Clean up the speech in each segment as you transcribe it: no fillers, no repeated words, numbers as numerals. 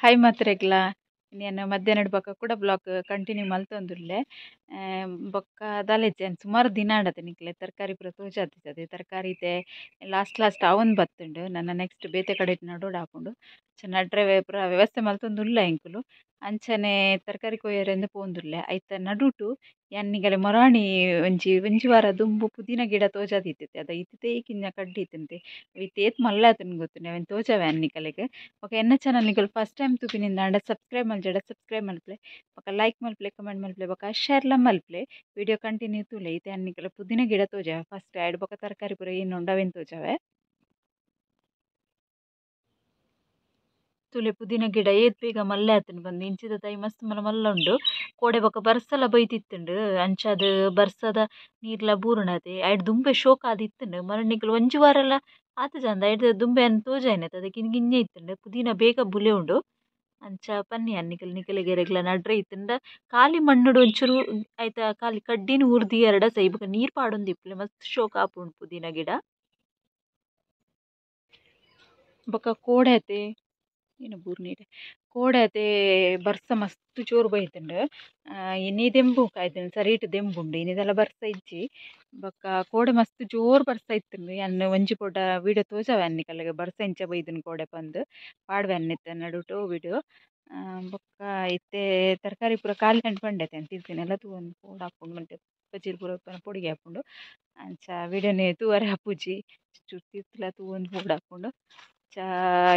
Hi ಮಾತ್ರೆಗ್ಲ నేను ಮಧ್ಯಾಹ್ನ ಬೊಕ ಕೂಡ ಬ್ಲಾಗ್ ಕಂಟಿನ್ಯೂ ಮಲ್ತೊಂದುಲ್ಲೆ ಬೊಕ್ಕ ದಾಲೆಜ್ಜೆ ಸುಮಾರು ದಿನ ಆಂಡತೆ ನಿಕ್ಲೆ ತರಕಾರಿ ಪೂರ ತೋಜಾದಿತ್ತದೆ ತರಕಾರಿ ಇತ್ತೆ ಲಾಸ್ಟ್ ಅವೊಂದು ಬತ್ತುಂಡು ನನ್ನ ನೆಕ್ಸ್ಟ್ ಬೇತೆ ಕಡೆ ನಡೋಡು ಹಾಕೊಂಡು ನಡ್ರೆ ಪೂರ ವ್ಯವಸ್ಥೆ ಮಲ್ತೊಂದುಲ್ಲ ಎಂಕುಲು ಅಂಚನೆ ತರಕಾರಿ ಕೊಯ್ಯರೆಂದು ಪೋಂದುಲ್ಲೆ ಐತ ನಡುಟು ಯಾನಿಗಲೆ ಮೊರಾಣಿ ಒಂಜಿ ವಾರ ದುಂಬು ಪುದೀನ ಗಿಡ ತೋಜಾದಿತ್ತೈತೆ ಅದ ಇತ್ತೆ ಕಿಂಜ ಕಡ್ಡಿತ್ತಂತೆ ಇತ್ತೆ ಏತ್ ಮಲ್ಲ ಆತನ ಗೊತ್ತುಂಡೆ ಅವನ್ ತೋಜಾವೆ ಅನ್ನಿಕಲೆಗೆ ಓಕೆ ಎನ್ನ ಚಾನಲ್ ನಿಗಲು ಫಸ್ಟ್ ಟೈಮ್ ತೂಪಿನಿಂದ ಅಂಡ ಸಬ್ಸ್ಕ್ರೈಬ್ ಮಲ್ಜಡ ಸಬ್ಸ್ಕ್ರೈಬ್ ಮಲ್ಪ್ಲೆ ಬೊಕ ಲೈಕ್ ಮಲ್ಪ್ಲೆ ಕಮೆಂಟ್ ಮಲ್ಪ್ಲೆ ಬೊಕ ಶೇರ್ಲ ಮಲ್ಪ್ಲೆ ವಿಡಿಯೋ ಕಂಟಿನ್ಯೂ ತೂಲೆ ಇತ್ತೆ ಅನ್ನಿಕಲೆ ಪುದೀನ ಗಿಡ ತೋಜಾವೆ ಫಸ್ಟ್ ಆಯ್ಡ್ ಬೊಕ ತರಕಾರಿ ಪೂರ ಏನು ಉಂಡವೆನ್ ತೋಜಾವೆ ತುಲೆ ಪುದೀನ ಗಿಡ ಏತ್ ಬೇಗ ಮಲ್ಲೆ ಆತನ ಬಂದು ಇಂಚಿದ ತೈ ಮಸ್ತ್ ಮಲ್ಲ ಮಲ್ಲ ಉಂಡು ಕೋಡೆ ಬೊಕ ಬರ್ಸಲ ಬೈತಿತ್ತುಂಡು ಅಂಚಾದ್ ಬರ್ಸದ ನೀರ್ಲ ಬೂರಣತೆ ಐಡ್ ದುಂಬೆ ಶೋಕ ಆದಿತ್ತುಂಡು ಮರಣಿಕಲ್ ಒಂಜಿ ವಾರಲ ಆತ ಜಂದ ಐಡ್ ದುಂಬೆ ಅನ್ ತೋಜಾಯ್ನತ್ ಅದಕ್ಕೆ ಗಿಂಜೆ ಇತ್ತುಂಡು ಪುದೀನ ಬೇಗ ಬುಲೆ ಉಂಡು ಅಂಚ ಪನ್ನಿ ನಿಕಲ್ ಗೆರೆಗ್ಲ ನಡ್ರೆ ಇತ್ತಂಡ ಕಾಲಿ ಮಣ್ಣುಡು ಒಂಚೂರು ಐತ ಕಾಲಿ ಕಡ್ಡಿನ ಊರ್ದಿ ಎರಡ ಸೈ ಬೊಕ ನೀರ್ ಪಾಡೊಂದಿಪ್ಪುಲೆ ಮಸ್ತ್ ಶೋಕ ಆಪುಂಡು ಪುದೀನ ಗಿಡ ಬೊಕ ಕೋಡೆತೆ ಏನು ಬೂರ್ನೀರೆ ಕೋಡತೆ ಬರ್ಸ ಮಸ್ತ್ ಜೋರು ಬೈತುಂಡು ಇನ್ನೀ ದೆಂಬು ಕಾಯ್ತುಂಡು ಸರೀಟ್ ದೆಂಬುಂಡು ಇನ್ನಿದೆಲ್ಲ ಬರ್ಸ ಇಜ್ಜಿ ಬೊಕ್ಕ ಕೋಡೆ ಮಸ್ತ್ ಜೋರು ಬರ್ಸ ಇತ್ತುಂಡು ಅನ್ನ ಒಂಜಿ ಪೋಟ ವೀಡಿಯೋ ತೋಜಾವೆ ಅನ್ನಿಕಲ್ಲೆಗೆ ಬರ್ಸ ಇಂಚ ಬೈದುನು ಕೋಡೆ ಪಂದ್ ಪಾಡ್ವೆ ಅನ್ನಿತ್ತೆ ನಡುಟು ವೀಡಿಯೋ ಬೊಕ್ಕ ಇತ್ತೆ ತರಕಾರಿ ಪೂರ ಕಾಲಿ ಗಂಟು ಪಂಡೈತೆ ಅಂತ ತಿರ್ತಿನೆಲ್ಲ ತೂವೊಂದು ಪೋಡು ಹಾಕೊಂಡು ಮಂಟೆ ಬಜ್ಜಿರ್ ಪೂರ ಪೊಡಿಗೆ ಹಾಕೊಂಡು ಅಂಚ ವೀಡಿಯೋನೇ ತೂವರೆ ಹಪ್ಪುಜಿ ತಿರ್ತಿಲ ತೂವೊಂದು ಪೋಡು ಹಾಕೊಂಡು ಚಾ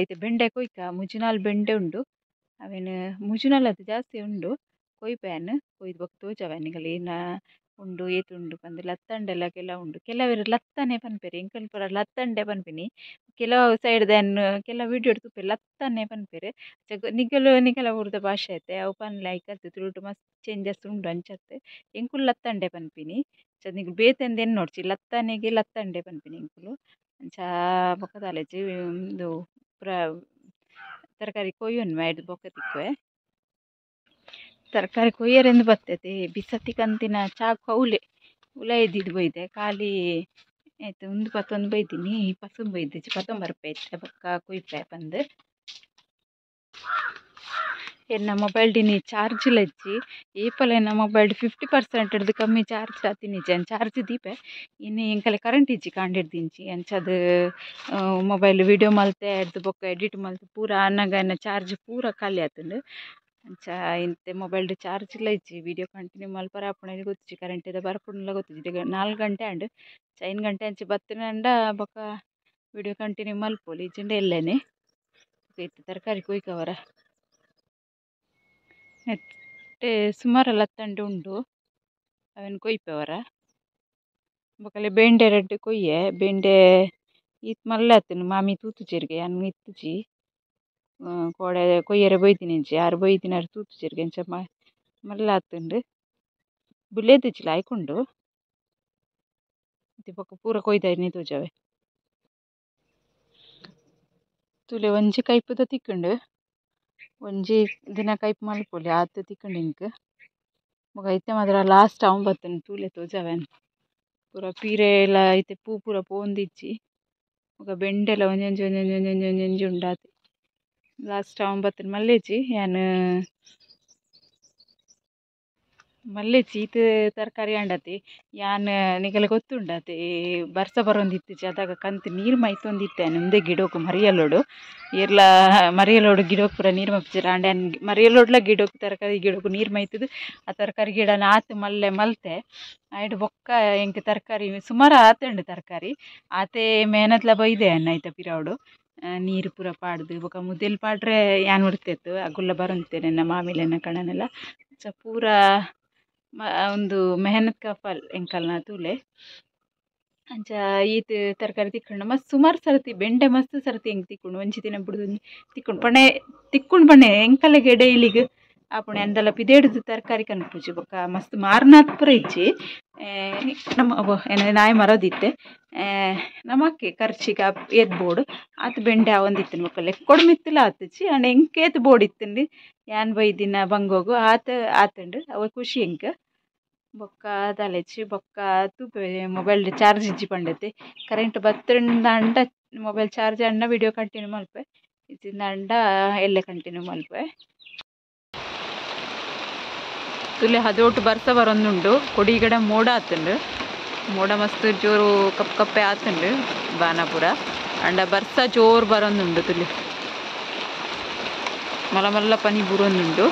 ಐತೆ ಬೆಂಡೆ ಕೊಯ್ಕ ಮುಜಿನಾಲ್ ಬೆಂಡೆ ಉಂಡು ಅವೇನು ಮುಜಿನಾಲ್ ಅದು ಜಾಸ್ತಿ ಉಂಡು ಕೊಯ್ಪೆನ್ ಕೊಯ್ದು ಬೊಕ್ಕ ತೋಜಾವೆನ್ನಿಗಲ್ ಏನ ಉಂಡು ಏತುಂಡು ಪಂದ್ ಲತ್ತಂಡೆಲ್ಲ ಕೆಲ ಉಂಡು ಕೆಲವೆರು ಲತ್ತನೆ ಪನ್ಪೆರ್ ಎಂಕಲ್ ಪೂರ ಲತ್ತಂಡೆ ಪನ್ಪಿನಿ ಕೆಲವು ಸೈಡ್ ದೆನ್ ಕೆಲ ವೀಡಿಯೋ ತುಪ್ಪೆ ಲತ್ತನೆ ಪನ್ಪೆರ್ ನಿಗಲ ಊರ್ದ ಭಾಷೆ ಐತೆ ಅವು ಪನ್ಲೆ ಐಕತ್ತು ತುಳುಟು ಮಸ್ತ್ ಚೇಂಜಸ್ ಉಂಡು ಅಂಚತ್ತೆ ಎಂಕುಲು ಲತ್ತಂಡೆ ಪನ್ಪಿನಿ ನಿಗಲು ಬೇತೆಂದು ಏನು ನೋಡ್ಚಿ ಲತ್ತನೆಗೆ ಲತ್ತಂಡೆ ಪನ್ಪಿನಿ ಎಂಕುಲು ಅಂಚ ಬೊಕ್ಕ ದಾಲೆಜ್ಜಿ ಇದು ಪೂರ ತರಕಾರಿ ಕೊಯ್ಯೊನ್ ಐದು ಬೊಕ್ಕ ತಿಕ್ಕುವೆ ತರಕಾರಿ ಕೊಯ್ಯರೆಂದು ಬರ್ತೈತೆ ಬಿಸತಿ ಕಂತಿನ ಚಾಕು ಅವಲೆ ಉಲ ಎದ್ದಿದ್ದು ಬೈದೆ ಖಾಲಿ ಆಯ್ತು ಒಂದು ಪತ್ತೊಂದು ಬೈತೀನಿ ಪಸಂದು ಬೈದೆ ಪತ್ತೊಂಬರ್ಪೆ ಐತೆ ಬೊಕ್ಕ ಕೊಯ್ಪೆ ಬಂದು ಎನ್ನ ಮೊಬೈಲ್ ಡಿನಿ ಚಾರ್ಜ್ ಲಜ್ಜಿ ಏಪಲ ಎನ್ನ ಮೊಬೈಲ್ 50% ಹಿಡ್ದು ಕಮ್ಮಿ ಚಾರ್ಜ್ ಆತಿನಿಜಿ ಅನ್ ಚಾರ್ಜ್ ದೀಪೆ ಇನ್ನು ಎಂಕಲೆ ಕರೆಂಟ್ ಇಜ್ಜಿ ಕಾಂಡಿಡ್ದಿಂಚಿ ಅಂಚದು ಮೊಬೈಲ್ ವಿಡಿಯೋ ಮಲ್ತೆ ಹಿಡ್ದು ಬೊಕ್ಕ ಎಡಿಟ್ ಮಲ್ತೆ ಪೂರ ಅನ್ನಗ ಎನ್ನ ಚಾರ್ಜ್ ಪೂರ ಖಾಲಿ ಆತುಂಡು ಅಂಚ ಇಂತೆ ಮೊಬೈಲ್ ಚಾರ್ಜ್ ಇಲ್ಲ ಇಜ್ಜಿ ವಿಡಿಯೋ ಕಂಟಿನ್ಯೂ ಮಲ್ಪರ ಆಪುಂಡು ಗೊತ್ತಿಜ್ಜಿ ಕರೆಂಟ್ ಇದೆ ಬರ್ಪುಂಡುಲ್ಲ ಗೊತ್ತಿಜ್ಜಿ 4 ಗಂಟೆ ಅಂಡ್ 5 ಗಂಟೆ ಅಂಚೆ ಬತ್ತಿನಂಡ ಬೊಕ್ಕ ವಿಡಿಯೋ ಕಂಟಿನ್ಯೂ ಮಲ್ಪೊಲಿ ಇಜ್ಜಿಂಡೆ ಎಲ್ಲೇನೆ ಇತ್ತು ತರಕಾರಿ ಕೊಯ್ಕವರ ನೆಟ್ಟೆ ಸುಮಾರು ಲತ್ತಂಡೆ ಉಂಡು ಅವೇನು ಕೊಯ್ಪೆವರ ಬೊಕಲೆ ಬೆಂಡೆ ರೆಡ್ಡು ಕೊಯ್ಯೆ ಬೆಂಡೆ ಈತ್ ಮಲ್ಲ ಆತುಂಡು ಮಾಮಿ ತೂತುಜೆರ್ಗೆ ಅನ್ನು ಇತ್ತುಜಿ ಕೋಡೆ ಕೊಯ್ಯರೆ ಬೈದಿನಿಂಚಿ ಯಾರು ಬೈದಿನಾರು ತೂತುಜೆರ್ಗೆ ಅಂಚ ಮಲ್ಲ ಆತುಂಡು ಬುಲೆದಿಜ್ಜಿಲ ಆಯ್ಕೊಂಡು ಇದು ಬೊಕ್ಕ ಪೂರ ಕೊಯ್ದಾಯ್ನಿ ತೋಜಾವೆ ತುಲೆ ಒಂಜಿ ಕೈಪುದ ತಿಕ್ಕುಂಡು ಒಂಜಿ ದಿನ ಕೈಪ್ ಮಲ್ಪೊಲಿ ಆತು ತಿಕ್ಕುಂಡು ಇಂಕ್ ಬೊಕ ಐತೆ ಮಾತ್ರ ಲಾಸ್ಟ್ ಅವನ್ ಬತ್ತುಂಡು ತೂಲೆ ತೋಜಾವೆನ್ ಪೂರ ಪೀರೆ ಎಲ್ಲ ಐತೆ ಪೂ ಪೂರ ಪೋಂದಿಜ್ಜಿ ಬೊಕ ಬೆಂಡೆಲ್ಲ ಒಂಜೊಂಜಿ ಉಂಡಾತೆ ಲಾಸ್ಟ್ ಅವನ್ ಬತ್ತುಂಡು ಮಲ್ಲೆಜ್ಜಿ ಯಾನು ಮಲ್ಲೆಜ್ಜಿ ಈತ್ ತರಕಾರಿ ಆಂಡತೆ ಯಾನ್ ನಿಗಲ ಗೊತ್ತುಂಡತೆ ಬರ್ಸ ಬರೊಂದಿತ್ತಿಜ್ಜಿ ಅದಾಗ ಕಂತು ನೀರು ಮೈತೊಂದಿತ್ತೇನೆ ಮುಂದೆ ಗಿಡೋಕು ಮರಿಯಲೋಡು ಏರ್ಲ ಮರಿಯಲೋಡು ಗಿಡೋಕು ಪೂರ ನೀರು ಮೈಪಿಜ್ಜರ ಆಂಡ ಮರಿಯಲೋಡ್ಲ ಗಿಡೋಕು ತರಕಾರಿ ಗಿಡೋಕು ನೀರು ಮೈತುದು ಆ ತರಕಾರಿ ಗಿಡನ ಆತು ಮಲ್ತೆ ಆಯ್ಡು ಬೊಕ್ಕ ಎಂಕ್ ತರಕಾರಿ ಸುಮಾರು ಆತುಂಡು ತರಕಾರಿ ಆತೆ ಮೇನತ್ಲ ಬೈದೆ ಅನ್ನ ಐತ ಪಿರವುಡು ನೀರು ಪೂರ ಪಾಡ್ದು ಬೊಕ ಮುದೆಲ್ ಪಾಡ್ರೆ ಯಾನ್ ಉಡ್ತೆತ್ತು ಅಗುಲ್ಲ ಬರೊಂದಿತ್ತೇನೆ ನನ್ನ ಮಾಮಿಲೆನ್ನ ಕಣನೆಲ್ಲ ಪೂರ ಒಂದು ಮೆಹನತ್ ಕ ಫಲ್ ಎಂಕಲ್ನ ತೂಲೆ ಅಂಚ ಈತ್ ತರಕಾರಿ ತಿಕ್ಕುಂಡು ಮಸ್ತ್ ಸುಮಾರು ಸರ್ತಿ ಬೆಂಡೆ ಮಸ್ತ್ ಸರ್ತಿ ಹೆಂಗೆ ತಿಕ್ಕುಂಡು ಒಂಜಿ ದಿನ ಬಿಡುದು ತಿಕ್ಕುಂಡು ಪಂಡೆ ತಿಕ್ಕುಂಡು ಪಂಡೆ ಎಂಕಲೆಗೆ ಡೈಲಿಗ್ ಆಪುಂಡು ಎಂದೆಲ್ಲ ಪಿದೇಡುದು ತರಕಾರಿ ಕನ್ಪುಜಿ ಬೊಕ ಮಸ್ತ್ ಮಾರ್ನಾತ್ ಪೂರ ಇಜ್ಜಿ ನಮ್ಮ ನಾಯಿ ಮರದಿತ್ತೆ ನಮಕ್ಕೆ ಖರ್ಚಿಗೆ ಎದ್ ಆತು ಬೆಂಡೆ ಅವಂದಿತ್ತನು ಬೊಕ ಲೆಕ್ಕೊಡು ಮಿತ್ತಲ ಆತುಜಿ ಅಂಡ್ ಎಂಕೇತ್ ಬೋರ್ಡ್ ಇತ್ತಂಡು ಯಾನ್ ಬೈದಿನ ಬಂಗೋಗು ಆತುಂಡು ಅವ ಖುಷಿ ಎಂಕ್ ಬೊಕ್ಕ ದಾಲೆಜ್ಜಿ ಬೊಕ್ಕ ತೂಪೆ ಮೊಬೈಲ್ ಚಾರ್ಜ್ ಇಜ್ಜಿ ಪಂಡತೆ ಕರೆಂಟ್ ಬತ್ತುಂಡ ಅಂಡ ಮೊಬೈಲ್ ಚಾರ್ಜ್ ಆಂಡ ವಿಡಿಯೋ ಕಂಟಿನ್ಯೂ ಮಲ್ಪೆ ಇತ್ತಿಂದಂಡ ಎಲ್ಲೆ ಕಂಟಿನ್ಯೂ ಮಲ್ಪೆ ತುಲೆ ಹದೋಟು ಬರ್ಸ ಬರೊಂದುಂಡು ಕೊಡಿಗಡ ಮೋಡ ಆತುಂಡು ಮೋಡ ಮಸ್ತ್ ಜೋರು ಕಪ್ ಕಪ್ಪೆ ಆತುಂಡು ಬಾನಾಪುರ ಅಂಡ ಬರ್ಸ ಜೋರು ಬರೊಂದುಂಡು ತುಲೆ ಮಲ್ಲ ಮಲ್ಲ ಪನಿ ಬುರೊಂದುಂಡು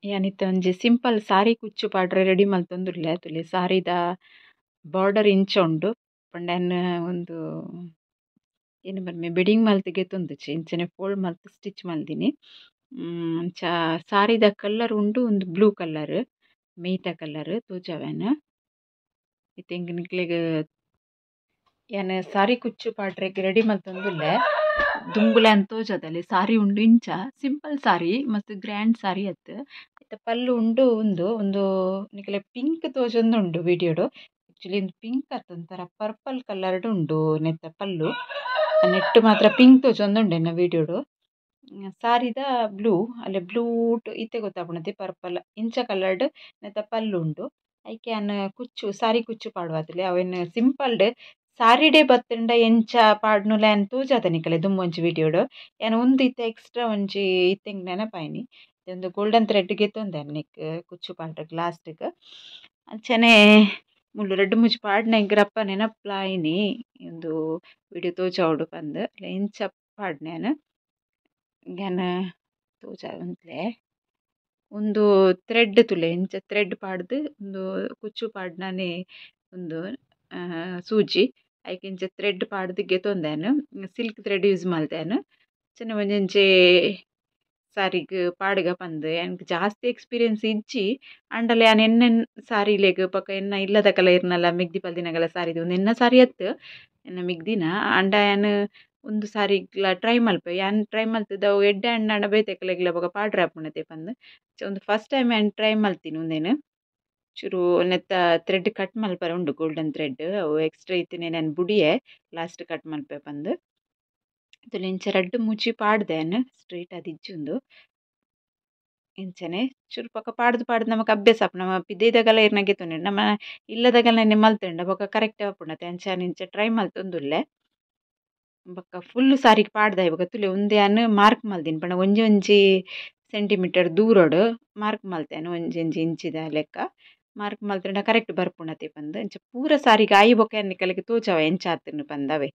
ಯಾನಿತ್ತ ಒಂಜಿ ಸಿಂಪಲ್ ಸಾರಿ ಕುಚ್ಚು ಪಾಡ್ರೆ ರೆಡಿ ಮಲ್ತೊಂದುಲ್ಲೆ ತುಲೆ ಸಾರಿದ ಬಾರ್ಡರ್ ಇಂಚ ಉಂಡು ಪಂಡ ಒಂದು ಏನು ಬರ್ಮೆ ಬೆಡಿಂಗ್ ಮಲ್ತಿಗೆ ತೊಂದುಚಿ ಇಂಚನೆ ಫೋಲ್ಡ್ ಮಲ್ತ್ ಸ್ಟಿಚ್ ಮಲ್ದಿನಿ ಅಂಚ ಸಾರಿದ ಕಲರ್ ಉಂಡು ಒಂದು ಬ್ಲೂ ಕಲರ್ ಮೇಯ್ತ ಕಲರ್ ತೋಜಾವೆನ್ ಇತ್ತೆಂಗ್ ನಿಕ್ಲೆಗ್ ಯಾನ್ ಸಾರಿ ಕುಚ್ಚು ಪಾಡ್ರೆಗ್ ರೆಡಿ ಮಲ್ತೊಂದುಲ್ಲೆ ದುಂಬುಲೆ ಅಂದ್ ತೋಜದಲ್ಲಿ ಸಾರಿ ಉಂಡು ಇಂಚ ಸಿಂಪಲ್ ಸಾರಿ ಮಸ್ತ್ ಗ್ರ್ಯಾಂಡ್ ಸಾರಿ ಅತ್ ಐತ ಪಲ್ಲು ಉಂಡು ಒಂದು ನಿಕಲೆ ಪಿಂಕ್ ತೋಜೊಂದುಂಡು ವಿಡಿಯೋಡು ಆಕ್ಚುಲಿ ಪಿಂಕ್ ಅತ್ ಒಂಥರ ಪರ್ಪಲ್ ಕಲರ್ಡ್ ಉಂಡು ನೆತ್ತ ಪಲ್ಲು ನೆಟ್ ಮಾತ್ರ ಪಿಂಕ್ ತೋಜೊಂದುಂಡು ಎನ್ನ ವಿಡಿಯೋಡು ಸಾರಿದ ಬ್ಲೂ ಅಲ್ಲೆ ಬ್ಲೂ ಇತ್ತೆ ಗೊತ್ತಾಪುಂಡತೆ ಪರ್ಪಲ್ ಇಂಚ ಕಲರ್ಡ್ ನೆತ್ತ ಪಲ್ಲು ಉಂಡು ಐಕೆ ಯಾನ್ ಕುಚ್ಚು ಸಾರಿ ಕುಚ್ಚು ಪಾಡುವಾತುಲೆ ಅವೆನ್ ಸಿಂಪಲ್ಡ್ ಸಾರಿಡೆ ಬತ್ತುಂಡ ಎಂಚ ಪಾಡ್ನುಲ ಯಾನ್ ತೋಜಾದ ನಿಕಲೆ ದುಂಬೊಂಜಿ ವಿಡಿಯೋಡು ಯಾನ್ ಉಂದು ಇತ್ತೆ ಎಕ್ಸ್ಟ್ರಾ ಒಂಜಿ ಇತ್ತೆಂಗ್ ನೆನಪಾಯಿನಿ ಒಂದು ಗೋಲ್ಡನ್ ಥ್ರೆಡ್ ಗೆತ್ತೊಂದೆ ನೆಕ್ ಕುಚ್ಚು ಪಾಡ್ರೆಗ್ ಲಾಸ್ಟ್ಗ್ ಅಂಚನೆ ಮುಳ್ಳು ರೆಡ್ಡ್ ಮುಜಿ ಪಾಡ್ನ ರಪ್ಪ ನೆನಪ್ಲಾಯಿನಿ ಒಂದು ವಿಡಿಯೋ ತೋಜಾವೊಡು ಪಂದ್ ಎಂಚ ಪಾಡ್ನ ಯಾನ್ ತೋಜಾಂದ್ಲೆ ಒಂದು ಥ್ರೆಡ್ ತುಲೆ ಇಂಚ ಥ್ರೆಡ್ ಪಾಡ್ದ್ ಒಂದು ಕುಚ್ಚು ಪಾಡ್ನನೆ ಒಂದು ಸೂಜಿ ಐಕೆ ಇಂಚ ಥ್ರೆಡ್ ಪಾಡ್ದ್ ಗೆತೊಂದೆನ್ ಸಿಲ್ಕ್ ಥ್ರೆಡ್ ಯೂಸ್ ಮಲ್ತೆನ್ ಅಂಚನೆ ಒಂಜೊಂಜೆ ಸಾರಿಗ್ ಪಾಡ್ಗ ಪಂದ್ ಯಾನ್ಕ್ ಜಾಸ್ತಿ ಎಕ್ಸ್ಪೀರಿಯನ್ಸ್ ಇಜ್ಜಿ ಅಂಡಲ ಯಾನ್ ಎನ್ನೆನ್ ಸಾರಿಲೆಗ್ ಪಕ್ಕ ಎನ್ನ ಇಲ್ಲದ ಕಲರ್ನಲ ಮಿಗ್ದಿ ಪಲ್ದಿನಗಲ ಸಾರಿದು ಉಂದು ಎನ್ನ ಸಾರಿ ಅತ್ ಎನ್ನ ಮಿಗ್ದಿನ ಅಂಡ ಯಾನ್ ಒಂದು ಸಾರಿಗ್ಲ ಟ್ರೈ ಮಲ್ಪೆ ಯಾನ್ ಟ್ರೈ ಮಲ್ತುದ ಅವು ಎಡ್ಡೆ ಆಂಡ ಬೇತೆಕ್ಲೆಗ್ಲ ಬೊಕ ಪಾಡ್ರೆ ಆಪುಂಡತೆ ಪಂದ್ ಒಂದು ಫಸ್ಟ್ ಟೈಮ್ ಯಾನ್ ಟ್ರೈ ಮಲ್ತಿನಿ ಉಂದೆನ್ ಚೂರು ನೆತ್ತ ಥ್ರೆಡ್ ಕಟ್ ಮಲ್ಪರೆ ಉಂಡು ಗೋಲ್ಡನ್ ಥ್ರೆಡ್ ಅವು ಎಕ್ಸ್ಟ್ರಾ ಇತ್ತಿನ ನಾನು ಬುಡಿಯೆ ಲಾಸ್ಟ್ ಕಟ್ ಮಲ್ಪೆ ಪಂದ್ ತುಲೆ ಇಂಚ ರಡ್ಡ್ ಮುಚ್ಚಿ ಪಾಡ್ದೆನ್ ಸ್ಟ್ರೈಟ್ ಅದು ಇಜ್ಜುಂದು ಇಂಚನೆ ಚೂರು ಪಕ್ಕ ಪಾಡ್ದು ನಮಕ್ ಅಭ್ಯಾಸ ಆಪುಂಡು ನಮ ಪಿದೆದಾಗಲ ಇರ್ನಗೆ ತೊಂಡೆ ನಮ್ಮ ಇಲ್ಲದಾಗಲ ನೆನ್ನೆ ಮಲ್ತುಂಡ ಬೊಕ ಕರೆಕ್ಟ್ ಆಪುಂಡತೆ ಅಂಚಾನ್ ಇಂಚ ಟ್ರೈ ಮಲ್ತೊಂದುಲ್ಲೆ ಬೊಕ ಫುಲ್ ಸಾರಿಗ್ ಪಾಡ್ದಾಯೆ ಬೊಕ ತುಲೆ ಉಂದೆ ಯಾನ್ ಮಾರ್ಕ್ ಮಲ್ದಿನಿ ಪಂಡ ಒಂಜಿ ಸೆಂಟಿಮೀಟರ್ ದೂರೋಡು ಮಾರ್ಕ್ ಮಲ್ತೆನ್ ಒಂಜಿ ಇಂಚಿದ ಲೆಕ್ಕ ಮಾರ್ಕ್ ಮಲ್ತುಂಡ ಕರೆಕ್ಟ್ ಬರ್ಪುಂಡತೆ ಪಂದ್ ಇಂಚ ಪೂರ ಸಾರಿಗ್ ಆಯಿ ಬೊಕ ಯಾನ್ ನಿಕಲೆಗ್ ತೋಜಾವ ಎಂಚ ಆತುಂಡು ಪಂದ್ ಅವೆ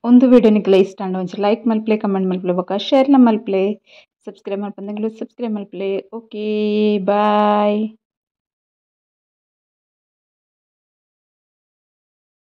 ಒಂದು ವಿಡಿಯೋ ನಿಕ್ಲೆ ಇಷ್ಟ ಅಂಡ ಒಂಚೂರು ಲೈಕ್ ಮಲ್ಪ್ಲೆ ಕಮೆಂಟ್ ಮಲ್ಪ್ಲೆ ಬೊಕ ಶೇರ್ಲ ಮಲ್ಪ್ಲೆ ಸಬ್ಸ್ಕ್ರೈಬ್ ಮಲ್ಪಂದಂಗ್ಲು ಸಬ್ಸ್ಕ್ರೈಬ್ ಮಲ್ಪ್ಲೆ ಓಕೆ ಬಾಯ್.